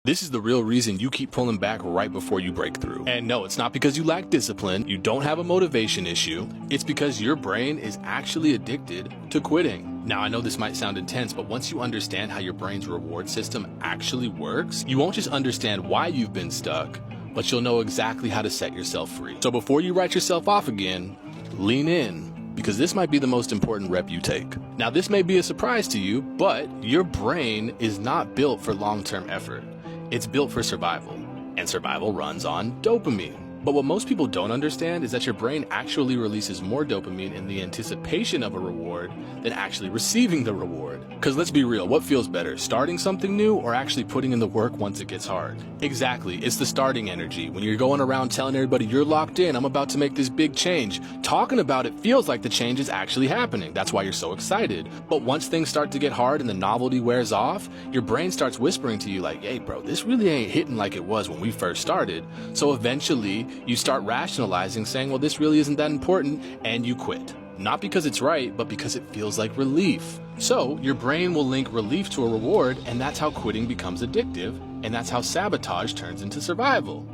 This is the real reason you keep pulling back right before you break through. And no, it's not because you lack discipline, you don't have a motivation issue, it's because your brain is actually addicted to quitting. Now, I know this might sound intense, but once you understand how your brain's reward system actually works, you won't just understand why you've been stuck, but you'll know exactly how to set yourself free. So before you write yourself off again, lean in, because this might be the most important rep you take. Now, this may be a surprise to you, but your brain is not built for long-term effort. It's built for survival, and survival runs on dopamine. But what most people don't understand is that your brain actually releases more dopamine in the anticipation of a reward than actually receiving the reward. Because let's be real, what feels better, starting something new or actually putting in the work once it gets hard? Exactly, it's the starting energy. When you're going around telling everybody you're locked in, I'm about to make this big change. Talking about it feels like the change is actually happening. That's why you're so excited. But once things start to get hard and the novelty wears off, your brain starts whispering to you like, hey bro, this really ain't hitting like it was when we first started. So eventually, you start rationalizing, saying, well, this really isn't that important, and you quit. Not because it's right, but because it feels like relief. So your brain will link relief to a reward, and that's how quitting becomes addictive, and that's how sabotage turns into survival.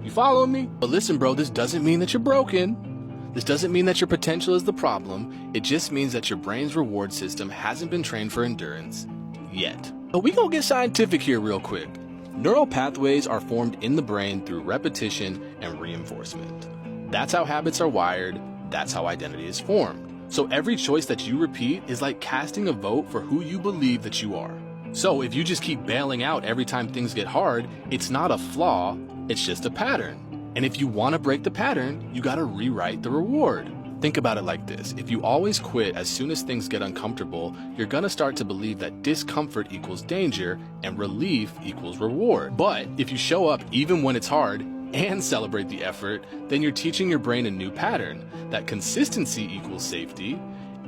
You follow me? But listen, bro, this doesn't mean that you're broken. This doesn't mean that your potential is the problem. It just means that your brain's reward system hasn't been trained for endurance yet. But we gonna get scientific here real quick. Neural pathways are formed in the brain through repetition and reinforcement. That's how habits are wired. That's how identity is formed. So every choice that you repeat is like casting a vote for who you believe that you are. So if you just keep bailing out every time things get hard, it's not a flaw, it's just a pattern. And if you want to break the pattern, you gotta rewrite the reward. Think about it like this. If you always quit as soon as things get uncomfortable, you're gonna start to believe that discomfort equals danger and relief equals reward. But if you show up even when it's hard and celebrate the effort, then you're teaching your brain a new pattern, that consistency equals safety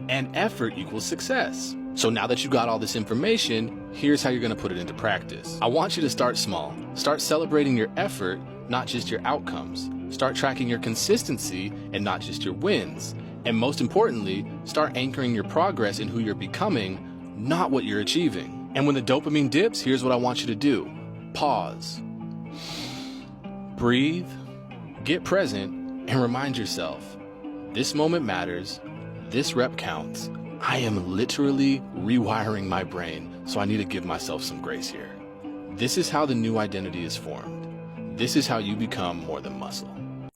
and effort equals success. So now that you got all this information, here's how you're gonna put it into practice. I want you to start small. Start celebrating your effort, not just your outcomes. Start tracking your consistency and not just your wins. And most importantly, start anchoring your progress in who you're becoming, not what you're achieving. And when the dopamine dips, here's what I want you to do. Pause. Breathe, get present, and remind yourself, this moment matters, this rep counts. I am literally rewiring my brain, so I need to give myself some grace here. This is how the new identity is formed. This is how you become more than muscle.